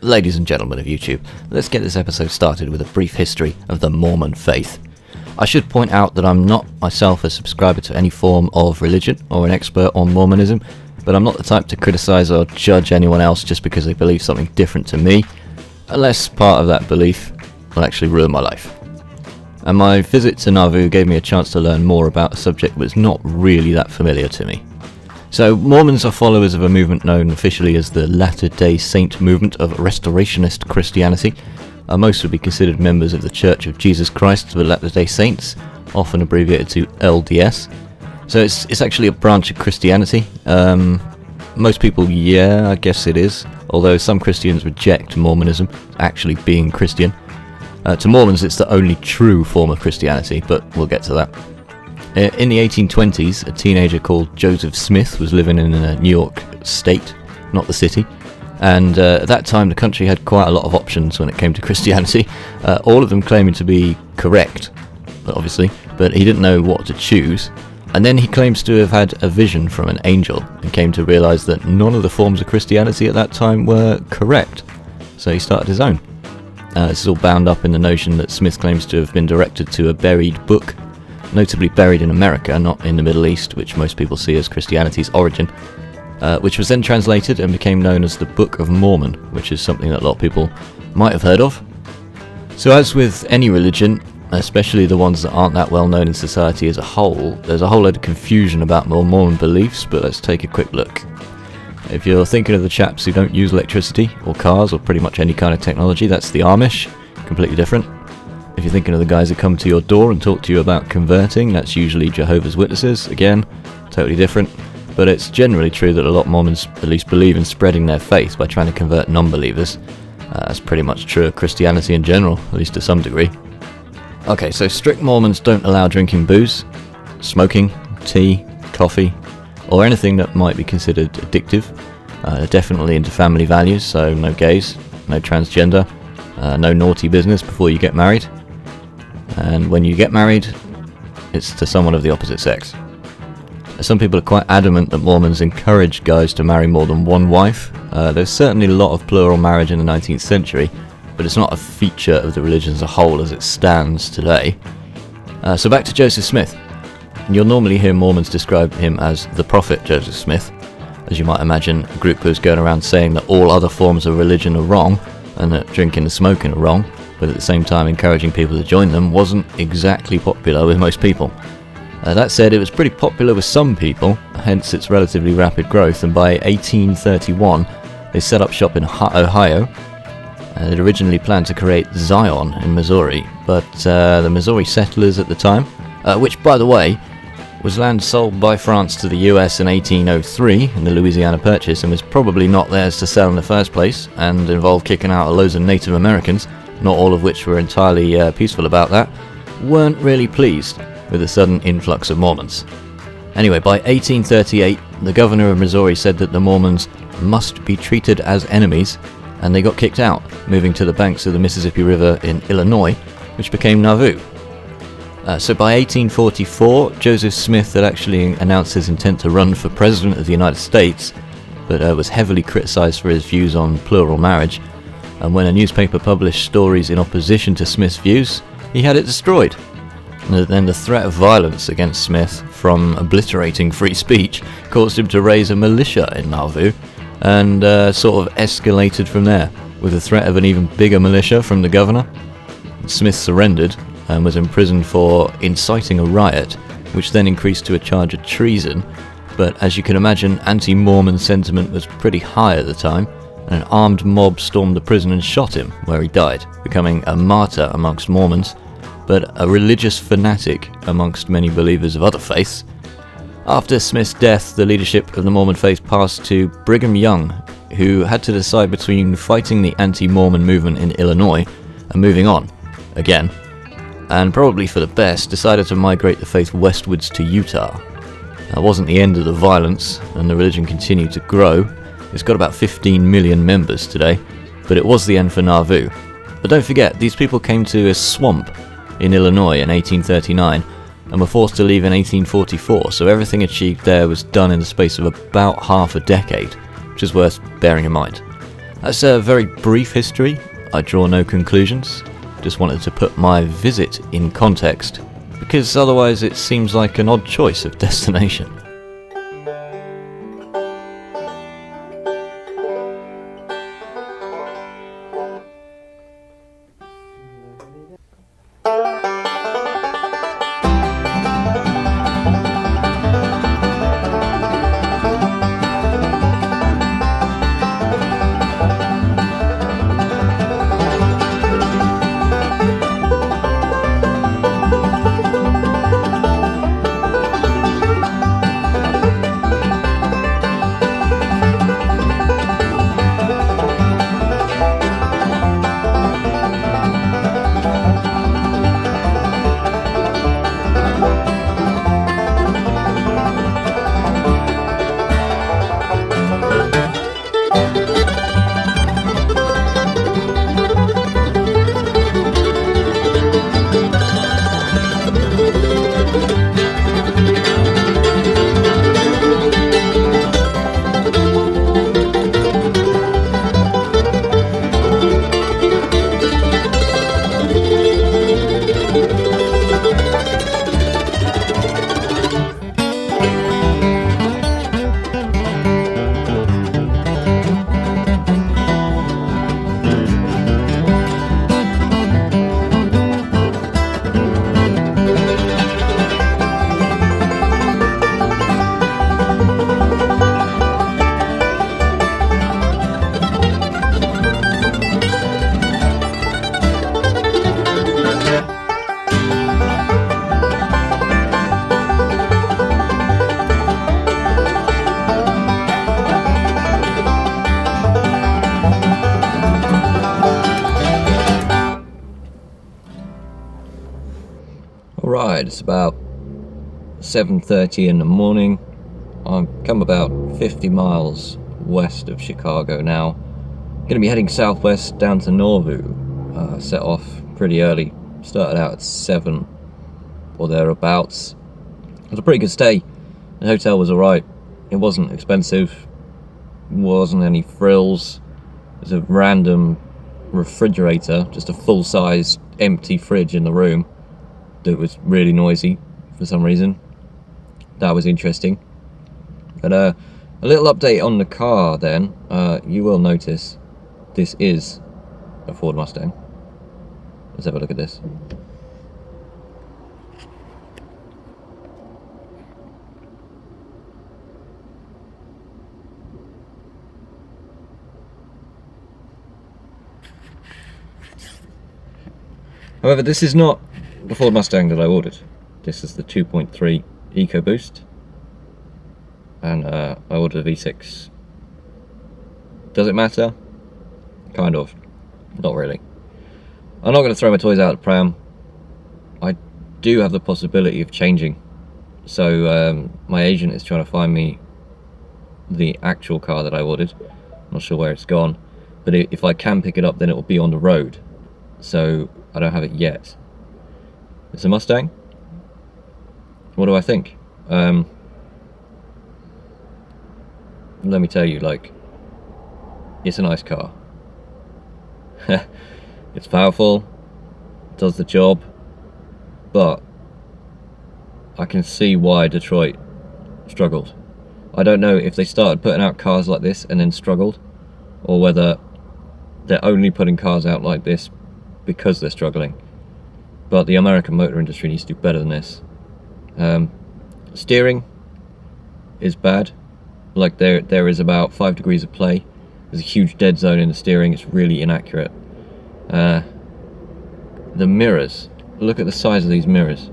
Ladies and gentlemen of YouTube, let's get this episode started with a brief history of the Mormon faith. I should point out that I'm not myself a subscriber to any form of religion or an expert on Mormonism, but I'm not the type to criticise or judge anyone else just because they believe something different to me, unless part of that belief will actually ruin my life. And my visit to Nauvoo gave me a chance to learn more about a subject that was not really that familiar to me. So, Mormons are followers of a movement known officially as the Latter-day Saint movement of Restorationist Christianity. Most would be considered members of the Church of Jesus Christ of the Latter-day Saints, often abbreviated to LDS. So it's actually a branch of Christianity. Most people, yeah, I guess it is, although some Christians reject Mormonism actually being Christian. To Mormons, it's the only true form of Christianity, but we'll get to that. In the 1820s, a teenager called Joseph Smith was living in New York State, not the city, and at that time the country had quite a lot of options when it came to Christianity, all of them claiming to be correct, obviously, but he didn't know what to choose. And then he claims to have had a vision from an angel and came to realise that none of the forms of Christianity at that time were correct, so he started his own. This is all bound up in the notion that Smith claims to have been directed to a buried book, notably buried in America, not in the Middle East, which most people see as Christianity's origin, which was then translated and became known as the Book of Mormon, which is something that a lot of people might have heard of. So as with any religion, especially the ones that aren't that well known in society as a whole, there's a whole load of confusion about Mormon beliefs, but let's take a quick look. If you're thinking of the chaps who don't use electricity, or cars, or pretty much any kind of technology, that's the Amish, completely different. If you're thinking of the guys who come to your door and talk to you about converting, that's usually Jehovah's Witnesses, again, totally different. But it's generally true that a lot of Mormons at least believe in spreading their faith by trying to convert non-believers. That's pretty much true of Christianity in general, at least to some degree. Okay, so strict Mormons don't allow drinking booze, smoking, tea, coffee, or anything that might be considered addictive. They're definitely into family values, so no gays, no transgender, no naughty business before you get married. And when you get married, it's to someone of the opposite sex. Some people are quite adamant that Mormons encourage guys to marry more than one wife. There's certainly a lot of plural marriage in the 19th century, but it's not a feature of the religion as a whole as it stands today. So back to Joseph Smith. You'll normally hear Mormons describe him as the prophet Joseph Smith. As you might imagine, a group who's going around saying that all other forms of religion are wrong, and that drinking and smoking are wrong, but at the same time encouraging people to join them wasn't exactly popular with most people. That said, it was pretty popular with some people, hence its relatively rapid growth, and by 1831 they set up shop in Ohio. They'd originally planned to create Zion in Missouri, but the Missouri settlers at the time, which by the way was land sold by France to the US in 1803 in the Louisiana Purchase and was probably not theirs to sell in the first place, and involved kicking out loads of Native Americans, not all of which were entirely peaceful about that, weren't really pleased with the sudden influx of Mormons. Anyway, by 1838, the governor of Missouri said that the Mormons must be treated as enemies, and they got kicked out, moving to the banks of the Mississippi River in Illinois, which became Nauvoo. So by 1844, Joseph Smith had actually announced his intent to run for President of the United States, but was heavily criticised for his views on plural marriage, and when a newspaper published stories in opposition to Smith's views, he had it destroyed. And then the threat of violence against Smith from obliterating free speech caused him to raise a militia in Nauvoo, and sort of escalated from there, with the threat of an even bigger militia from the governor. Smith surrendered and was imprisoned for inciting a riot, which then increased to a charge of treason. But as you can imagine, anti-Mormon sentiment was pretty high at the time, and an armed mob stormed the prison and shot him, where he died, becoming a martyr amongst Mormons, but a religious fanatic amongst many believers of other faiths. After Smith's death, the leadership of the Mormon faith passed to Brigham Young, who had to decide between fighting the anti-Mormon movement in Illinois and moving on, again, and probably for the best, decided to migrate the faith westwards to Utah. That wasn't the end of the violence, and the religion continued to grow. It's got about 15 million members today, but it was the end for Nauvoo. But don't forget, these people came to a swamp in Illinois in 1839 and were forced to leave in 1844, so everything achieved there was done in the space of about half a decade, which is worth bearing in mind. That's a very brief history. I draw no conclusions, just wanted to put my visit in context, because otherwise it seems like an odd choice of destination. Alright, it's about 7:30 in the morning. I've come about 50 miles west of Chicago now. Going to be heading southwest down to Nauvoo. Set off pretty early. Started out at 7 or thereabouts. It was a pretty good stay. The hotel was alright. It wasn't expensive. Wasn't any frills. There's a random refrigerator, just a full-size empty fridge in the room that was really noisy for some reason. That was interesting. But a little update on the car then. You will notice this is a Ford Mustang. Let's have a look at this. However, this is not the Ford Mustang that I ordered. This is the 2.3 EcoBoost, and I ordered a V6. Does it matter? Kind of. Not really. I'm not going to throw my toys out of the pram. I do have the possibility of changing. So my agent is trying to find me the actual car that I ordered. Not sure where it's gone. But if I can pick it up, then it will be on the road. So I don't have it yet. It's a Mustang. What do I think? Let me tell you, like, it's a nice car. It's powerful, does the job, but I can see why Detroit struggled. I don't know if they started putting out cars like this and then struggled, or whether they're only putting cars out like this because they're struggling. But the American motor industry needs to do better than this. Steering is bad. Like there is about 5 degrees of play. There's a huge dead zone in the steering. It's really inaccurate. The mirrors. Look at the size of these mirrors.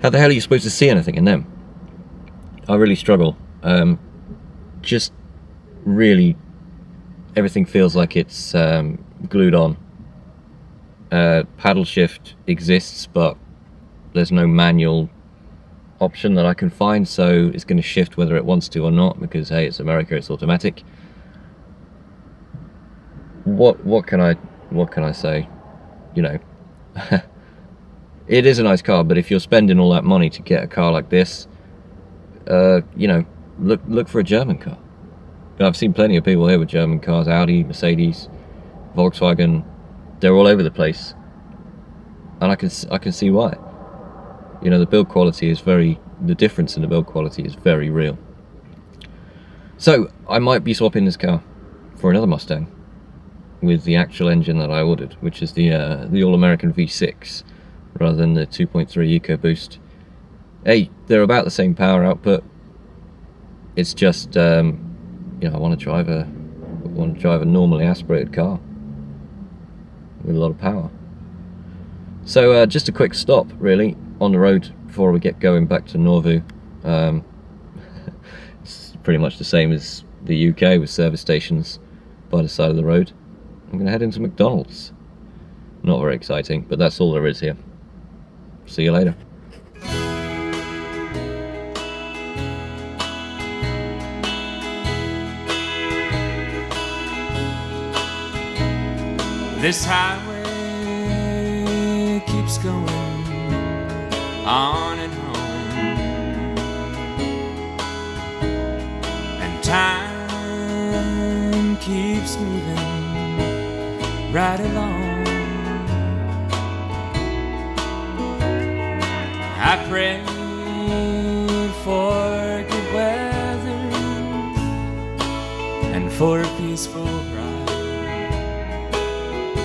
How the hell are you supposed to see anything in them? I really struggle. Just really, everything feels like it's glued on. Paddle shift exists, but there's no manual option that I can find, so it's going to shift whether it wants to or not, because hey, it's America, it's automatic. What can I say? You know, it is a nice car, but if you're spending all that money to get a car like this, you know, look for a German car. I've seen plenty of people here with German cars, Audi, Mercedes, Volkswagen. They're all over the place, and I can see why. You know, the difference in the build quality is very real. So I might be swapping this car for another Mustang with the actual engine that I ordered, which is the All-American V6 rather than the 2.3 EcoBoost. Hey, they're about the same power output. It's just, you know, I want to drive a normally aspirated car with a lot of power. So just a quick stop, really, on the road before we get going back to Nauvoo. It's pretty much the same as the UK with service stations by the side of the road. I'm going to head into McDonald's. Not very exciting, but that's all there is here. See you later. This highway keeps going on and on, and time keeps moving right along. I prayed for good weather and for a peaceful ride,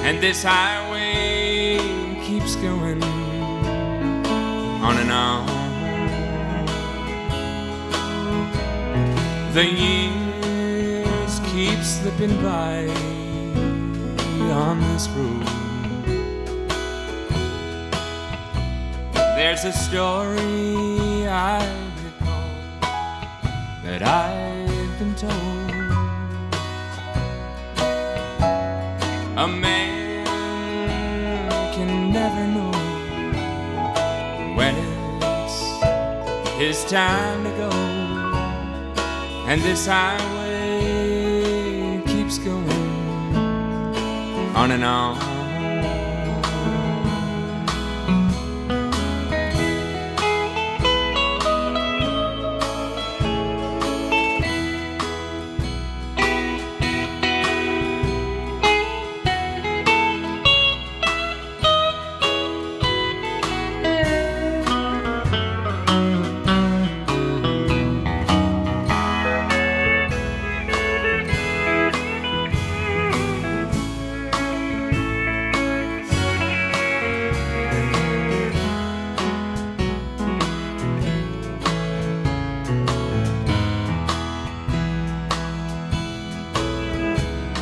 and this highway keeps going on and on. The years keep slipping by on this road. There's a story I recall that I've been told. A man can never know when it's his time to go, and this highway keeps going on and on.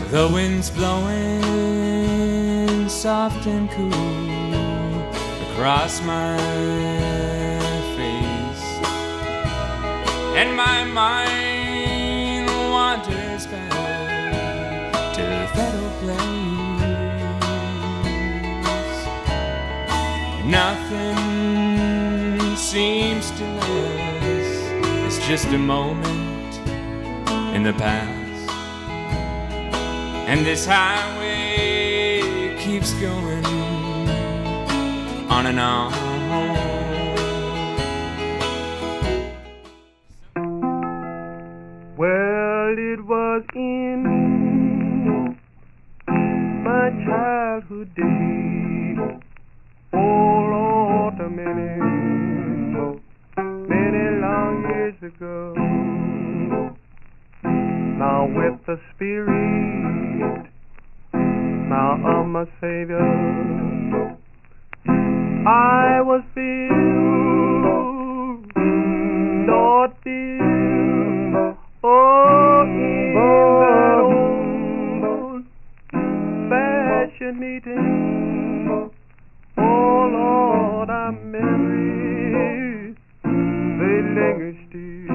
The wind's blowing soft and cool across my face, and my mind wanders back to that old place. Nothing seems to last, it's just a moment in the past. And this highway keeps going on and on. Well, it was in my childhood days. Oh Lord, many long years ago. Now with the Spirit, now of my Savior, I was filled, Lord, filled, oh, in that old fashioned meeting. Oh Lord, our memories, they linger still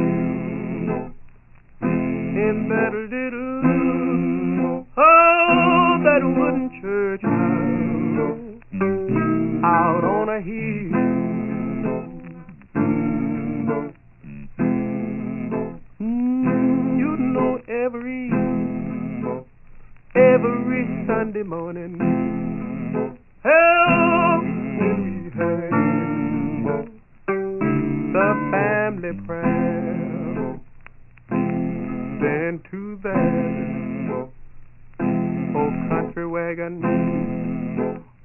in that little, oh, that wooden church house out on a hill Sunday morning. Help me hang the family prayer. Then to that old country wagon.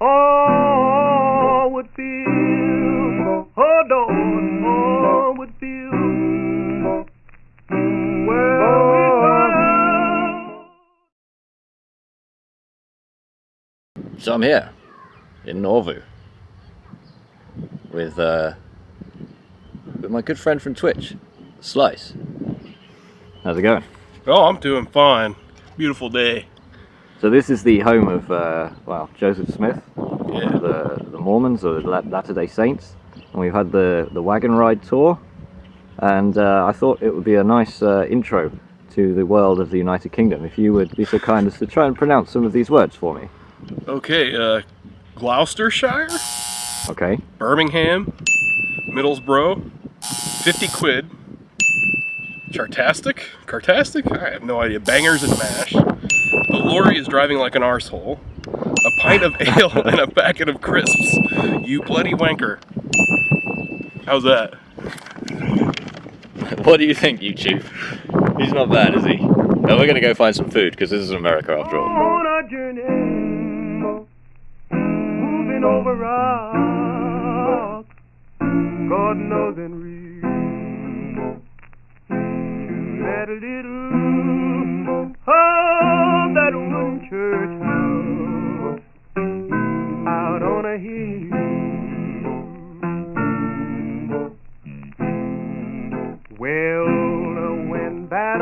Oh, would feel, oh, Lord, oh, would feel. So I'm here in Nauvoo with my good friend from Twitch, Slice. How's it going? Oh, I'm doing fine. Beautiful day. So this is the home of Joseph Smith, Yeah. the Mormons or the Latter-day Saints, and we've had the wagon ride tour, and I thought it would be a nice intro to the world of the United Kingdom if you would be so kind as to try and pronounce some of these words for me. Okay, Gloucestershire, Okay. Birmingham, Middlesbrough, 50 quid, Cartastic? I have no idea. Bangers and mash. The lorry is driving like an arsehole. A pint of ale and a packet of crisps. You bloody wanker. How's that? What do you think, YouTube? He's not bad, is he? Now we're going to go find some food because this is America after all. On a journey, moving over rocks, God knows and real. To that little, oh, that wooden church house out on a hill. Well, when that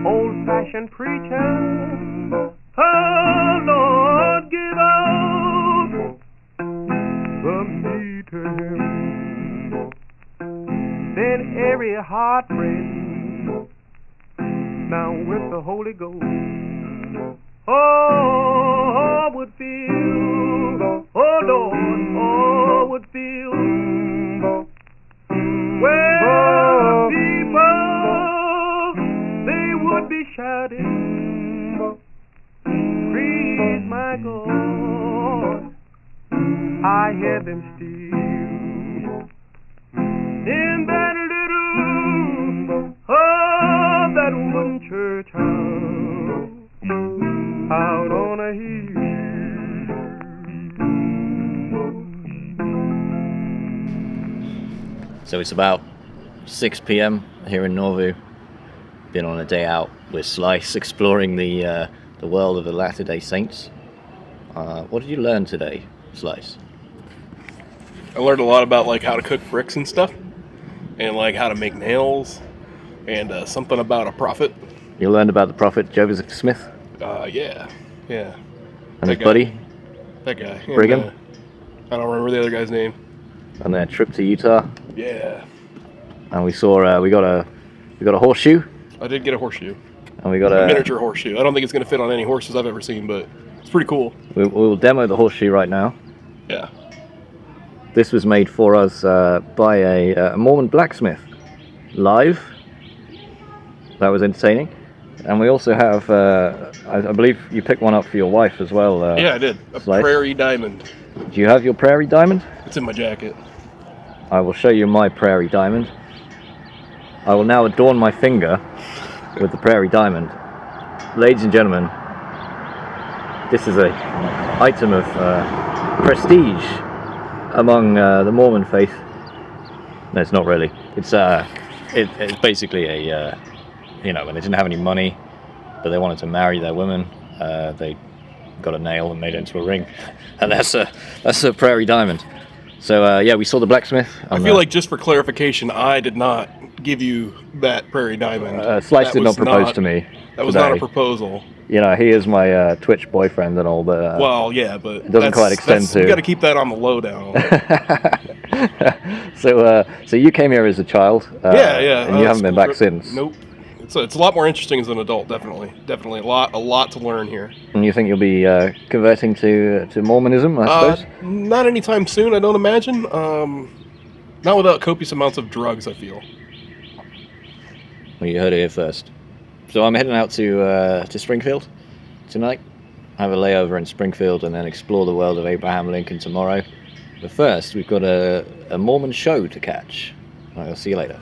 old-fashioned preacher, oh Lord, give out from me to him. Then every heart breaks down with the Holy Ghost. Oh, would feel, oh Lord, oh, would feel. Well, people, they would be shouting, praise my God. I hear them still in that little, oh, that wooden church house out on a hill. So it's about 6 p.m. here in Nauvoo. Been on a day out with Slice, exploring the world of the Latter-day Saints. What did you learn today, Slice? I learned a lot about like how to cook bricks and stuff, and like how to make nails, and something about a prophet. You learned about the prophet Joseph Smith Yeah. and his guy. buddy That guy. And, Brigham, I don't remember the other guy's name. and their trip to Utah. Yeah. And we saw we got a horseshoe, I did get a horseshoe. and we got A a. miniature horseshoe. I don't think it's going to fit on any horses I've ever seen, but it's pretty cool. We'll demo the horseshoe right now. Yeah. This was made for us by a Mormon blacksmith, live. That was entertaining. And we also have, I believe you picked one up for your wife as well. Yeah, I did. A Slice. prairie diamond. Do you have your prairie diamond? It's in my jacket. I will show you my prairie diamond. I will now adorn my finger with the prairie diamond. Ladies and gentlemen, this is a item of prestige among the Mormon faith. No, it's not really. It's basically a when they didn't have any money, but they wanted to marry their women, they got a nail and made it into a ring, and that's a prairie diamond. So we saw the blacksmith. I feel like, just for clarification, I did not give you that prairie diamond. Slice That did not was propose to me. That was today. not a proproposal. You know, he is my Twitch boyfriend and all, but Well, yeah, but it doesn't quite extend to. You got to keep that on the lowdown. So you came here as a child, yeah. and you haven't been school back trip. since. Nope. It's a lot more interesting as an adult, definitely. Definitely a lot to learn here. And you think you'll be converting to Mormonism, I suppose? Not anytime soon, I don't imagine. Not without copious amounts of drugs, I feel. Well, you heard it here first. So I'm heading out to Springfield tonight. Have a layover in Springfield and then explore the world of Abraham Lincoln tomorrow. But first, we've got a Mormon show to catch. I'll see you later.